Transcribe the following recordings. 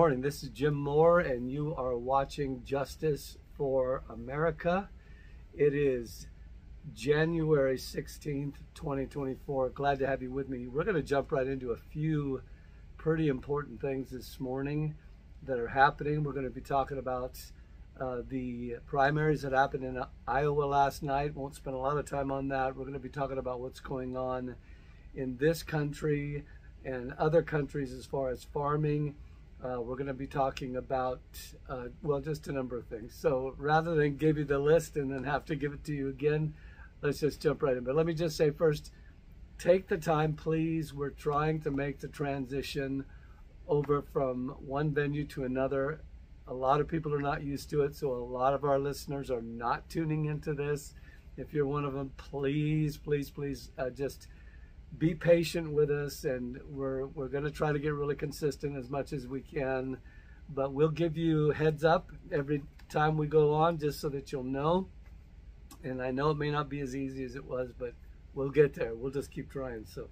morning. This is Jim Moore, and you are watching Justice for America. It is January 16th, 2024. Glad to have you with me. We're going to jump right into a few pretty important things this morning that are happening. We're going to be talking about the primaries that happened in Iowa last night. Won't spend a lot of time on that. We're going to be talking about what's going on in this country and other countries as far as farming. We're going to be talking about, well, just a number of things. So rather than give you the list and then have to give it to you again, let's just jump right in. But let me just say first, take the time, please. We're trying to make the transition over from one venue to another. A lot of people are not used to it, so a lot of our listeners are not tuning into this. If you're one of them, please, please, please just be patient with us, and we're going to try to get really consistent as much as we can, but we'll give you heads up every time we go on just so that you'll know. And I know it may not be as easy as it was, but we'll get there. We'll just keep trying. So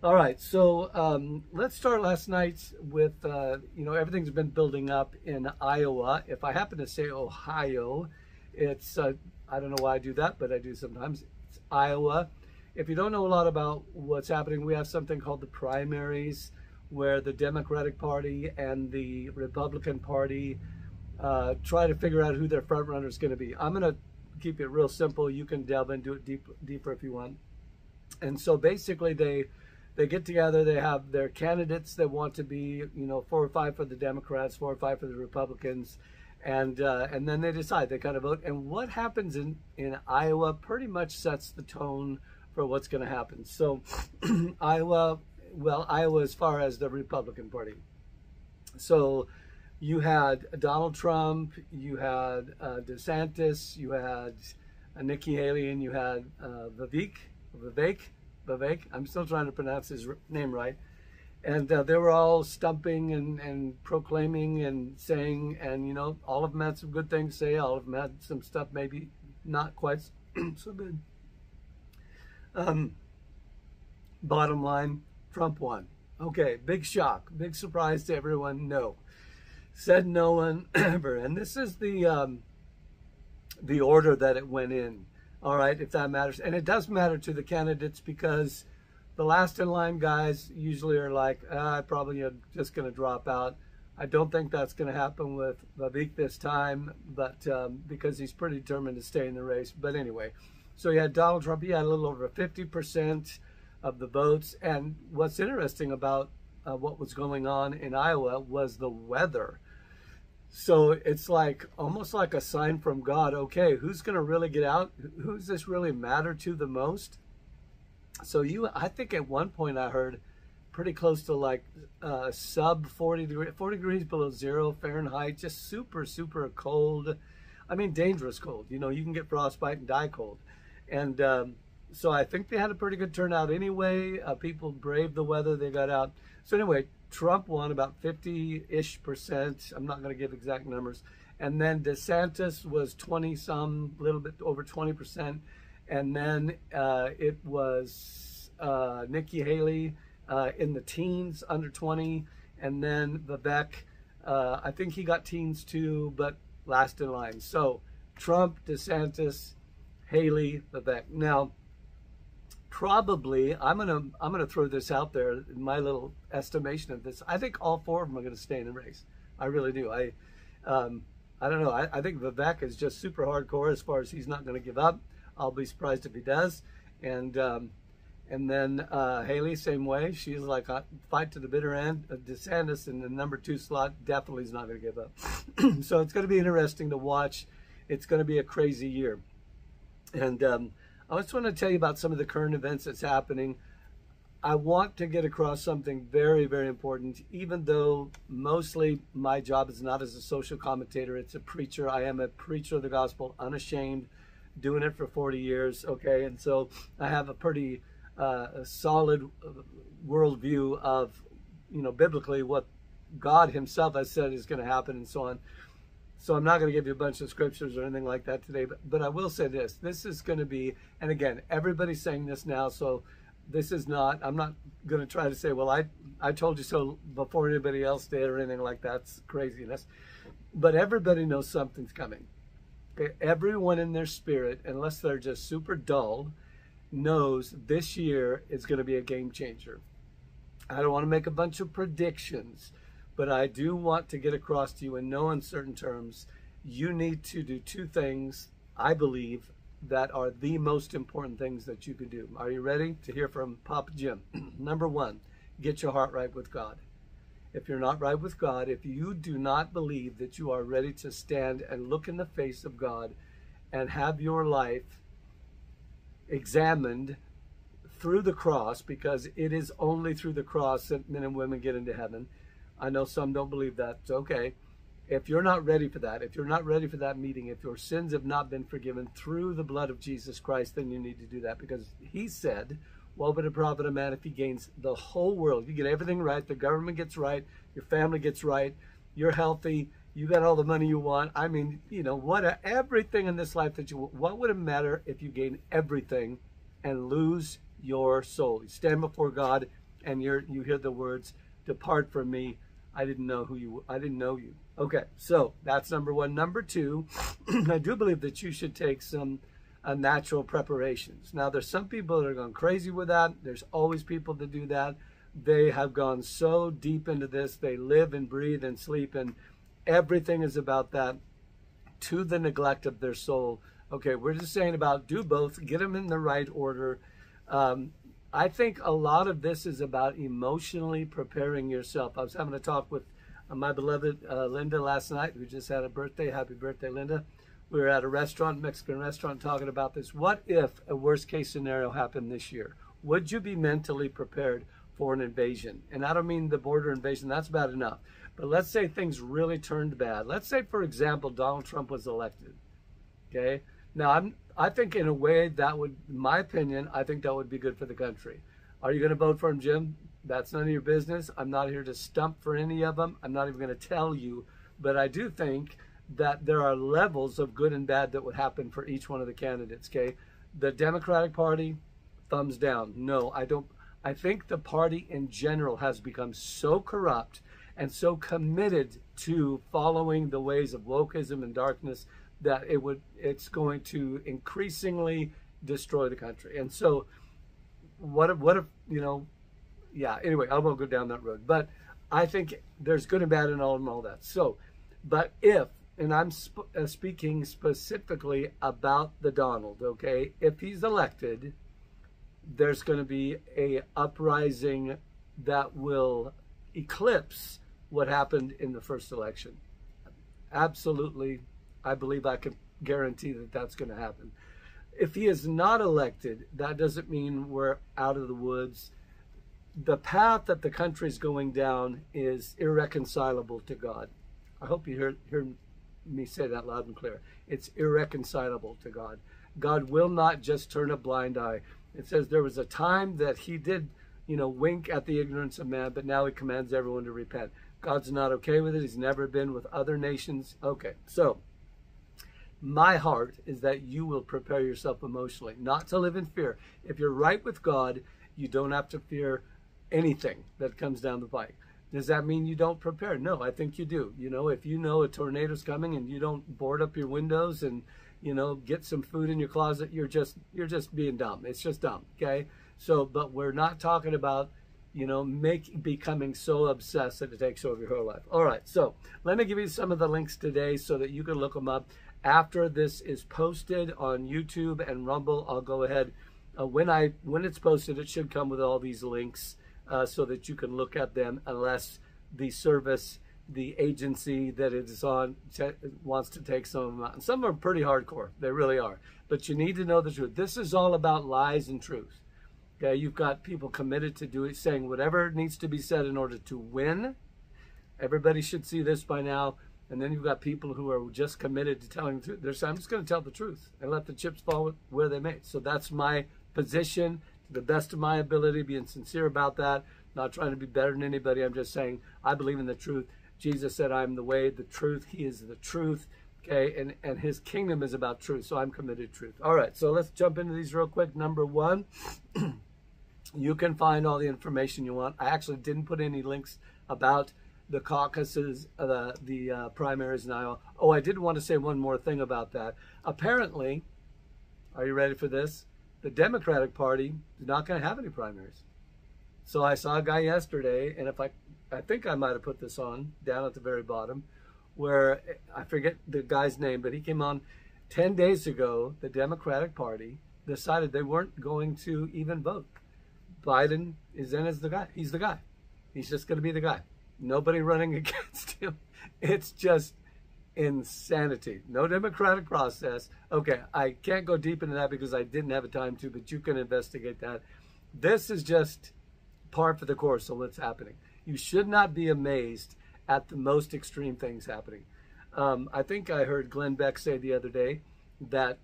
all right, so let's start last night with everything's been building up in Iowa. If I happen to say Ohio, it's I don't know why I do that, but I do sometimes. It's Iowa. If you don't know a lot about what's happening, we have something called the primaries, where the Democratic Party and the Republican Party try to figure out who their front runner is going to be. I'm going to keep it real simple. You can delve into it deeper if you want. And so basically they get together, they have their candidates that want to be, 4 or 5 for the Democrats, 4 or 5 for the Republicans, and then they decide, they kind of vote. And what happens in Iowa pretty much sets the tone for what's going to happen. So Iowa as far as the Republican Party. So you had Donald Trump, you had DeSantis, you had Nikki Haley, and you had Vivek. I'm still trying to pronounce his name right. And they were all stumping and proclaiming and saying, and all of them had some good things to say. All of them had some stuff maybe not quite so good. Bottom line, Trump won. Okay, big shock, big surprise to everyone. No, said no one ever. And this is the order that it went in. All right, if that matters. And it does matter to the candidates, because the last in line guys usually are like, I probably am just going to drop out. I don't think that's going to happen with Vivek this time, but because he's pretty determined to stay in the race. But anyway, so you had Donald Trump. He had a little over 50% of the votes. And what's interesting about what was going on in Iowa was the weather. So it's like almost like a sign from God. Okay, who's going to really get out? Who's this really matter to the most? So I think at one point I heard pretty close to like sub 40 degrees below 0 Fahrenheit, just super, super cold. I mean, dangerous cold. You can get frostbite and die cold. And so I think they had a pretty good turnout anyway. People braved the weather. They got out. So anyway, Trump won about 50-ish%. I'm not going to give exact numbers. And then DeSantis was 20-some, a little bit over 20%. And then it was Nikki Haley in the teens, under 20. And then Vivek, I think he got teens too, but last in line. So Trump, DeSantis, Haley, Vivek. Now, probably, I'm gonna throw this out there in my little estimation of this. I think all 4 of them are going to stay in the race. I really do. I don't know. I think Vivek is just super hardcore as far as he's not going to give up. I'll be surprised if he does. And then Haley, same way. She's like fight to the bitter end. DeSantis in the number 2 slot definitely is not going to give up. So it's going to be interesting to watch. It's going to be a crazy year. And I just want to tell you about some of the current events that's happening. I want to get across something very, very important, even though mostly my job is not as a social commentator. It's a preacher. I am a preacher of the gospel, unashamed, doing it for 40 years, okay? And so I have a pretty solid worldview of, biblically what God himself has said is going to happen and so on. So I'm not going to give you a bunch of scriptures or anything like that today, but I will say this. This is going to be, and again, everybody's saying this now, so this is not, I'm not going to try to say, well, I told you so before anybody else did or anything like that. It's craziness. But everybody knows something's coming. Okay? Everyone in their spirit, unless they're just super dull, knows this year is going to be a game changer. I don't want to make a bunch of predictions, but I do want to get across to you in no uncertain terms, you need to do two things, I believe, that are the most important things that you could do. Are you ready to hear from Papa Jim? Number one, get your heart right with God. If you're not right with God, if you do not believe that you are ready to stand and look in the face of God and have your life examined through the cross, because it is only through the cross that men and women get into heaven. I know some don't believe that. It's okay. If you're not ready for that, if you're not ready for that meeting, if your sins have not been forgiven through the blood of Jesus Christ, then you need to do that, because he said, what would it profit a man if he gains the whole world? You get everything right, the government gets right, your family gets right, you're healthy, you got all the money you want. I mean, you know, everything in this life that you want, what would it matter if you gain everything and lose your soul? You stand before God and you hear the words, depart from me, I didn't know you. Okay, so that's number one. Number two, I do believe that you should take some natural preparations. Now, there's some people that are going crazy with that. There's always people that do that. They have gone so deep into this. They live and breathe and sleep, and everything is about that, to the neglect of their soul. Okay, we're just saying about do both, get them in the right order. I think a lot of this is about emotionally preparing yourself. I was having a talk with my beloved Linda last night, who just had a birthday. Happy birthday, Linda. We were at a restaurant, Mexican restaurant, talking about this. What if a worst case scenario happened this year? Would you be mentally prepared for an invasion? And I don't mean the border invasion, that's bad enough. But let's say things really turned bad. Let's say, for example, Donald Trump was elected. Okay? Now, I think in a way that would, in my opinion, I think that would be good for the country. Are you going to vote for him, Jim? That's none of your business. I'm not here to stump for any of them. I'm not even going to tell you. But I do think that there are levels of good and bad that would happen for each one of the candidates, okay? The Democratic Party, thumbs down. No, I don't. I think the party in general has become so corrupt and so committed to following the ways of wokeism and darkness that it's going to increasingly destroy the country. And so what if, you know, yeah, anyway, I won't go down that road. But I think there's good and bad in all that. So, but if, and I'm speaking specifically about the Donald, okay? If he's elected, there's going to be a uprising that will eclipse what happened in the first election. Absolutely, I believe I can guarantee that that's going to happen. If he is not elected, that doesn't mean we're out of the woods. The path that the country is going down is irreconcilable to God. I hope you hear me say that loud and clear. It's irreconcilable to God. God will not just turn a blind eye. It says there was a time that he did, you know, wink at the ignorance of man, but now he commands everyone to repent. God's not okay with it. He's never been with other nations. Okay, so my heart is that you will prepare yourself emotionally, not to live in fear. If you're right with God, you don't have to fear anything that comes down the pike. Does that mean you don't prepare? No, I think you do. You know, if you know a tornado's coming and you don't board up your windows and, you know, get some food in your closet, you're just being dumb. It's just dumb, okay? So, but we're not talking about, you know, becoming so obsessed that it takes over your whole life. All right, so let me give you some of the links today so that you can look them up. After this is posted on YouTube and Rumble, I'll go ahead. When it's posted, it should come with all these links so that you can look at them, unless the service, the agency that it is on wants to take some of them out. And some are pretty hardcore. They really are. But you need to know the truth. This is all about lies and truth. Okay, you've got people committed to saying whatever needs to be said in order to win. Everybody should see this by now. And then you've got people who are just committed to telling the truth. They're saying, I'm just going to tell the truth and let the chips fall where they may. So that's my position, to the best of my ability, being sincere about that, not trying to be better than anybody. I'm just saying I believe in the truth. Jesus said, I'm the way, the truth. He is the truth. Okay, and his kingdom is about truth. So I'm committed to truth. All right, so let's jump into these real quick. Number one, You can find all the information you want. I actually didn't put any links about the caucuses, the primaries in Iowa. Oh, I did want to say one more thing about that. Apparently, are you ready for this? The Democratic Party is not going to have any primaries. So I saw a guy yesterday, and I think I might have put this on down at the very bottom, where I forget the guy's name, but he came on 10 days ago. The Democratic Party decided they weren't going to even vote. Biden is in as the guy. He's the guy. He's just going to be the guy. Nobody running against him. It's just insanity. No democratic process. Okay, I can't go deep into that because I didn't have time to, but you can investigate that. This is just par for the course of what's happening. You should not be amazed at the most extreme things happening. I think I heard Glenn Beck say the other day that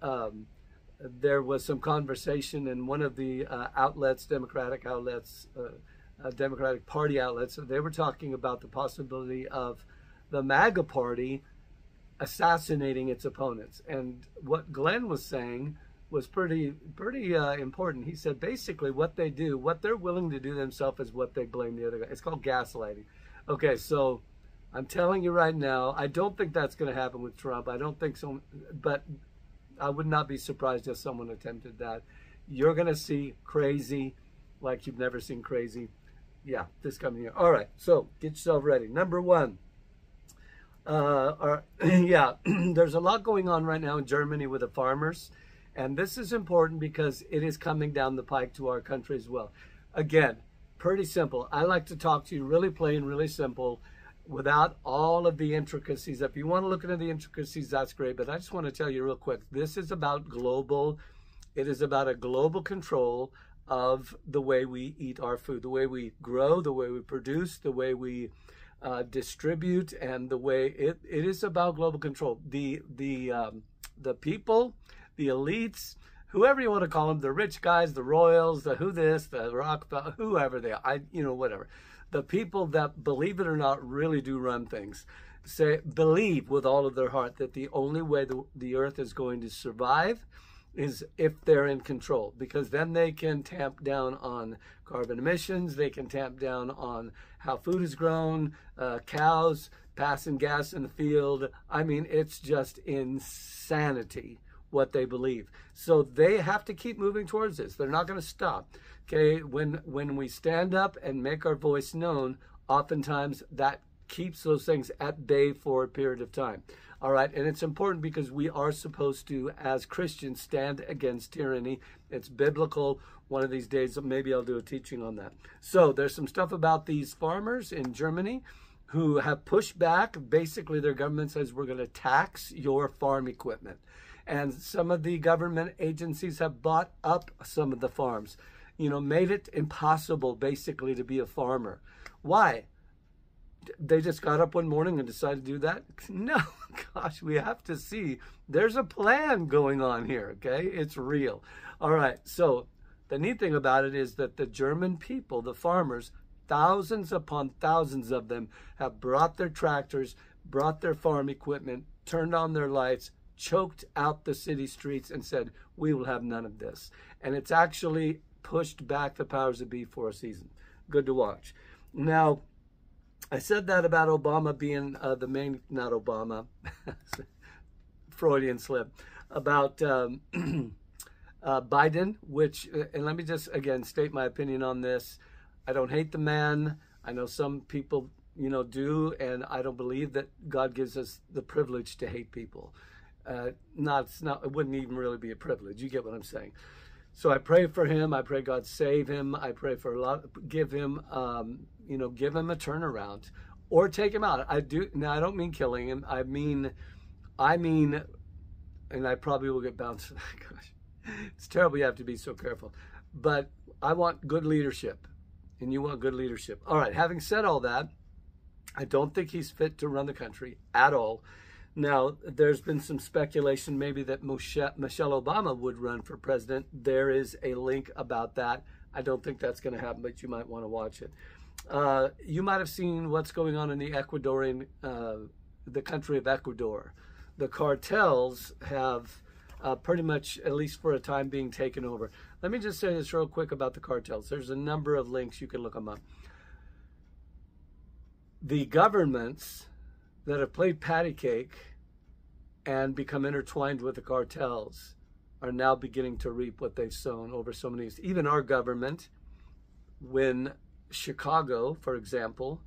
there was some conversation in one of the outlets, Democratic outlets, Democratic Party outlets. They were talking about the possibility of the MAGA Party assassinating its opponents. And what Glenn was saying was pretty important. He said basically what they do, what they're willing to do themselves is what they blame the other guy. It's called gaslighting. Okay, so I'm telling you right now, I don't think that's going to happen with Trump. I don't think so, but I would not be surprised if someone attempted that. You're going to see crazy like you've never seen crazy. Yeah, this coming year. All right, so get yourself ready. Number one. There's a lot going on right now in Germany with the farmers. And this is important because it is coming down the pike to our country as well. Again, pretty simple. I like to talk to you really plain, really simple, without all of the intricacies. If you want to look into the intricacies, that's great. But I just want to tell you real quick, this is about global. It is about a global control of the way we eat our food, the way we grow, the way we produce, the way we distribute, and the way it is about global control. The people, the elites, whoever you want to call them, the rich guys, the royals, the who this, the Rockefeller, whoever they are, whatever. The people that, believe it or not, really do run things, believe with all of their heart that the only way the earth is going to survive is if they're in control, because then they can tamp down on carbon emissions, they can tamp down on how food is grown, cows passing gas in the field. I mean, it's just insanity what they believe. So they have to keep moving towards this. They're not going to stop. Okay, when we stand up and make our voice known, oftentimes that keeps those things at bay for a period of time. All right, and it's important because we are supposed to, as Christians, stand against tyranny. It's biblical. One of these days, maybe I'll do a teaching on that. So there's some stuff about these farmers in Germany who have pushed back. Basically, their government says we're going to tax your farm equipment. And some of the government agencies have bought up some of the farms, made it impossible, basically, to be a farmer. Why? They just got up one morning and decided to do that? No, gosh, we have to see. There's a plan going on here, okay? It's real. All right, so the neat thing about it is that the German people, the farmers, thousands upon thousands of them have brought their tractors, brought their farm equipment, turned on their lights, choked out the city streets and said, we will have none of this. And it's actually pushed back the powers that be for a season. Good to watch. Now, I said that about Obama being the main, not Obama, Freudian slip, about Biden, which, and let me just, again, state my opinion on this. I don't hate the man. I know some people, do, and I don't believe that God gives us the privilege to hate people. It wouldn't even really be a privilege. You get what I'm saying. So I pray for him. I pray God save him. I pray for give him a turnaround or take him out. I don't mean killing him. I mean, and I probably will get bounced. Gosh, it's terrible. You have to be so careful, but I want good leadership and you want good leadership. All right. Having said all that, I don't think he's fit to run the country at all. Now, there's been some speculation maybe that Michelle Obama would run for president. There is a link about that. I don't think that's going to happen, but you might want to watch it. You might have seen what's going on in the country of Ecuador. The cartels have pretty much, at least for a time, being taken over. Let me just say this real quick about the cartels. There's a number of links. You can look them up. The governments that have played patty cake and become intertwined with the cartels are now beginning to reap what they've sown over so many years. Even our government, when Chicago, for example,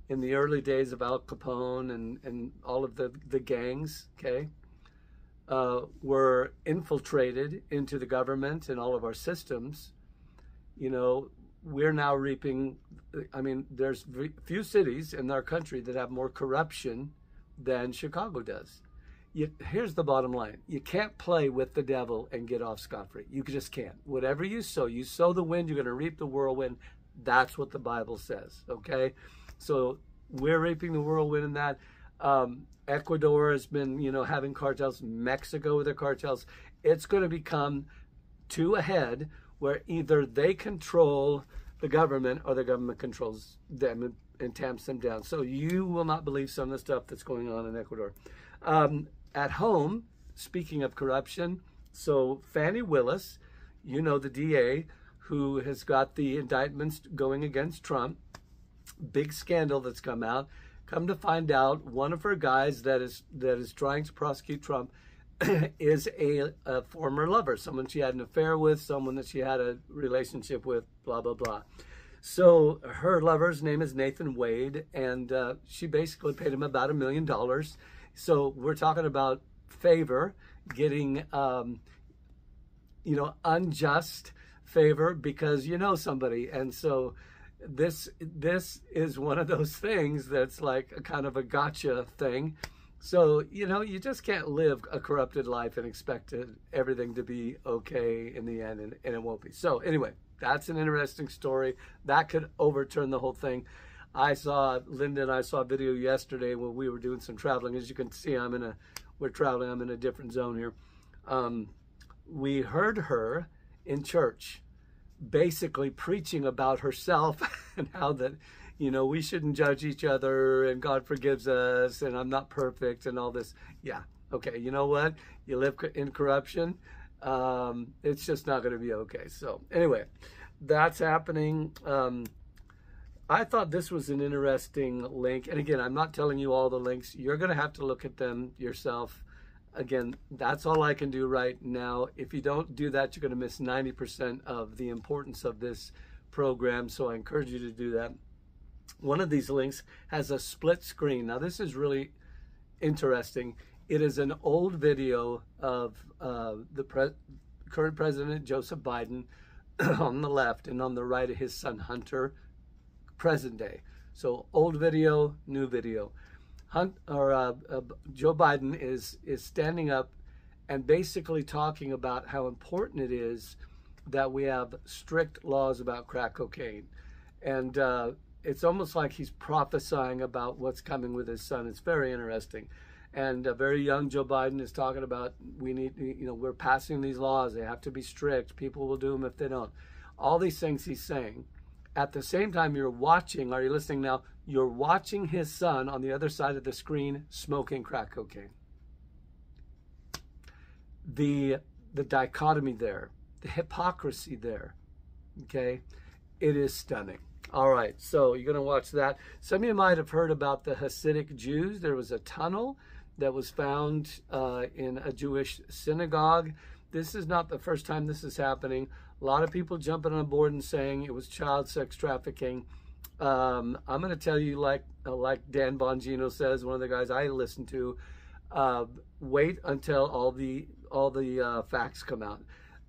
in the early days of Al Capone and all of the gangs, okay, were infiltrated into the government and all of our systems, you know, we're now reaping, I mean, there's few cities in our country that have more corruption than Chicago does. Here's the bottom line. You can't play with the devil and get off scot-free. You just can't. Whatever you sow the wind, you're going to reap the whirlwind. That's what the Bible says, okay? So we're reaping the whirlwind in that. Ecuador has been, you know, having cartels. Mexico with their cartels. It's going to become to a head where either they control the government or the government controls them and tamps them down. So you will not believe some of the stuff that's going on in Ecuador. At home, speaking of corruption, so Fannie Willis, you know, the DA who has got the indictments going against Trump, big scandal that's come out. Come to find out, one of her guys that is trying to prosecute Trump is a former lover, someone she had an affair with, someone that she had a relationship with, blah, blah, blah. So her lover's name is Nathan Wade, and she basically paid him about $1 million. So we're talking about favor, getting, you know, unjust favor because you know somebody. And so this is one of those things that's like a kind of a gotcha thing. So, you know, you just can't live a corrupted life and expect everything to be okay in the end, and it won't be. So anyway, that's an interesting story. That could overturn the whole thing. Linda and I saw a video yesterday when we were doing some traveling. As you can see, we're traveling, I'm in a different zone here. We heard her in church basically preaching about herself and how that, you know, we shouldn't judge each other and God forgives us and I'm not perfect and all this. Yeah, okay, you know what? You live in corruption, it's just not going to be okay. So anyway, that's happening. I thought this was an interesting link. And again, I'm not telling you all the links. You're going to have to look at them yourself. Again, that's all I can do right now. If you don't do that, you're going to miss 90% of the importance of this program. So I encourage you to do that. One of these links has a split screen. Now, this is really interesting. It is an old video of the current president, Joseph Biden, on the left, and on the right, his son, Hunter, present day. So old video, new video. Joe Biden is standing up and basically talking about how important it is that we have strict laws about crack cocaine. And it's almost like he's prophesying about what's coming with his son. It's very interesting. And very young Joe Biden is talking about we're passing these laws. They have to be strict. People will do them if they don't. All these things he's saying. At the same time, you're watching, are you listening now? You're watching his son on the other side of the screen smoking crack cocaine. The dichotomy there, the hypocrisy there, okay? It is stunning. All right, so you're going to watch that. Some of you might have heard about the Hasidic Jews. There was a tunnel that was found in a Jewish synagogue. This is not the first time this is happening. A lot of people jumping on board and saying it was child sex trafficking. I'm going to tell you, like Dan Bongino says, one of the guys I listen to, wait until all the facts come out.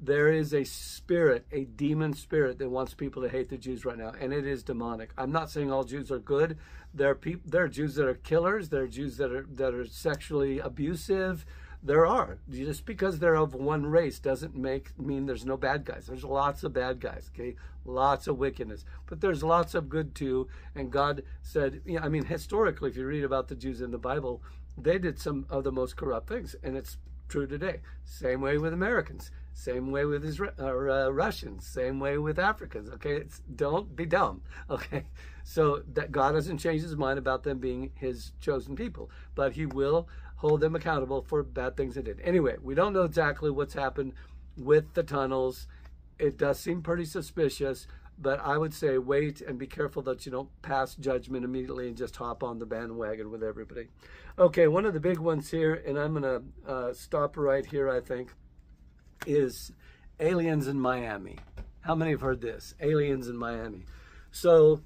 There is a spirit, a demon spirit that wants people to hate the Jews right now, and it is demonic. I'm not saying all Jews are good. There are Jews that are killers. There are Jews that are sexually abusive. There are. Just because they're of one race doesn't mean there's no bad guys. There's lots of bad guys, okay? Lots of wickedness. But there's lots of good too. And God said, I mean, historically, if you read about the Jews in the Bible, they did some of the most corrupt things. And it's true today. Same way with Americans. Same way with Russians. Same way with Africans, okay? Don't be dumb, okay? So that God hasn't changed his mind about them being his chosen people. But he will hold them accountable for bad things they did. Anyway, we don't know exactly what's happened with the tunnels. It does seem pretty suspicious, but I would say wait and be careful that you don't pass judgment immediately and just hop on the bandwagon with everybody. Okay, one of the big ones here, and I'm going to stop right here, I think, is aliens in Miami. How many have heard this? Aliens in Miami. So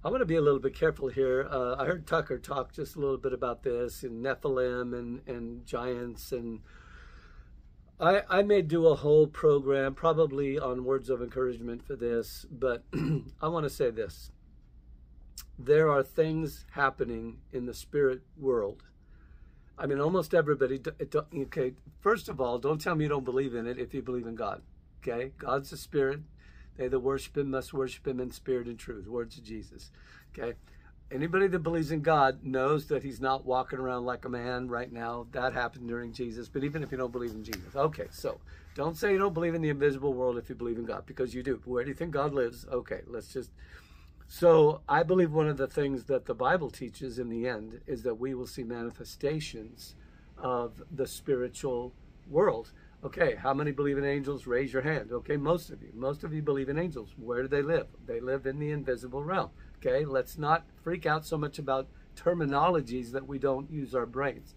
I'm going to be a little bit careful here. I heard Tucker talk just a little bit about this, and Nephilim and giants, and I may do a whole program probably on words of encouragement for this, but I want to say this. There are things happening in the spirit world. I mean, almost everybody, okay, first of all, don't tell me you don't believe in it if you believe in God, okay? God's a spirit. They that worship him must worship him in spirit and truth, words of Jesus, okay? Anybody that believes in God knows that he's not walking around like a man right now. That happened during Jesus, but even if you don't believe in Jesus. Okay, so don't say you don't believe in the invisible world if you believe in God, because you do. Where do you think God lives? Okay, let's just... So I believe one of the things that the Bible teaches in the end is that we will see manifestations of the spiritual world. Okay, how many believe in angels? Raise your hand. Okay, most of you. Most of you believe in angels. Where do they live? They live in the invisible realm. Okay, let's not freak out so much about terminologies that we don't use our brains.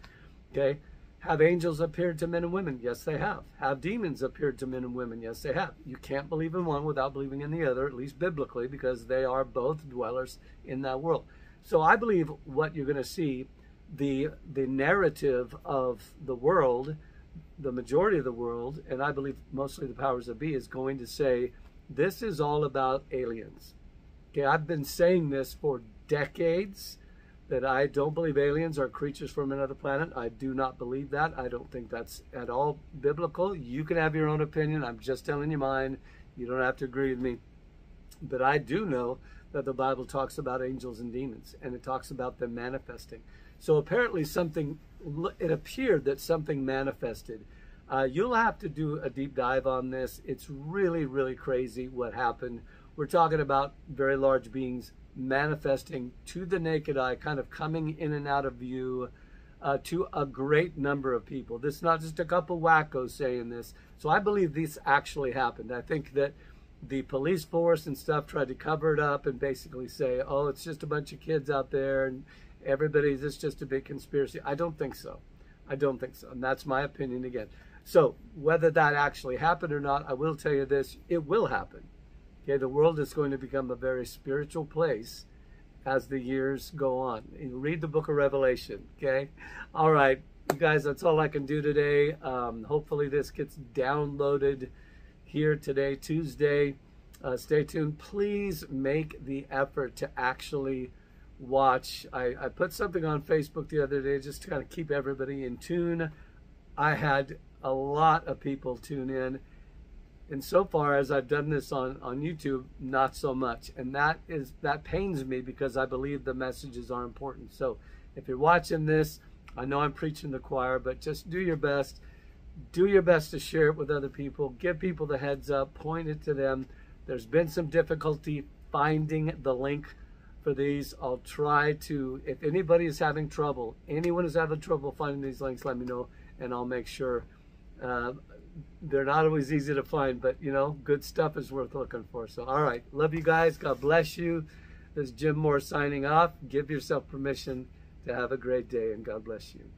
Okay, have angels appeared to men and women? Yes, they have. Have demons appeared to men and women? Yes, they have. You can't believe in one without believing in the other, at least biblically, because they are both dwellers in that world. So I believe what you're going to see, the narrative of the world, the majority of the world, and I believe mostly the powers that be, is going to say, this is all about aliens. Okay, I've been saying this for decades, that I don't believe aliens are creatures from another planet. I do not believe that. I don't think that's at all biblical. You can have your own opinion. I'm just telling you mine. You don't have to agree with me. But I do know that the Bible talks about angels and demons, and it talks about them manifesting. So apparently it appeared that something manifested. You'll have to do a deep dive on this. It's really, really crazy what happened. We're talking about very large beings manifesting to the naked eye, kind of coming in and out of view to a great number of people. This is not just a couple wackos saying this. So I believe this actually happened. I think that the police force and stuff tried to cover it up and basically say, oh, it's just a bunch of kids out there and everybody's, it's just a big conspiracy. I don't think so. I don't think so. And that's my opinion again. So whether that actually happened or not, I will tell you this, it will happen. Okay, the world is going to become a very spiritual place as the years go on. You read the book of Revelation, okay? All right, you guys, that's all I can do today. Hopefully this gets downloaded here today, Tuesday. Stay tuned. Please make the effort to actually watch. I put something on Facebook the other day just to kind of keep everybody in tune. I had a lot of people tune in. And so far as I've done this on YouTube, not so much. And that pains me because I believe the messages are important. So if you're watching this, I know I'm preaching the choir, but just do your best. Do your best to share it with other people. Give people the heads up. Point it to them. There's been some difficulty finding the link for these. I'll try to, if anybody is having trouble, anyone is having trouble finding these links, let me know, and I'll make sure. They're not always easy to find, but you know, good stuff is worth looking for. So, all right, love you guys. God bless you. This is Jim Moore signing off. Give yourself permission to have a great day, and God bless you.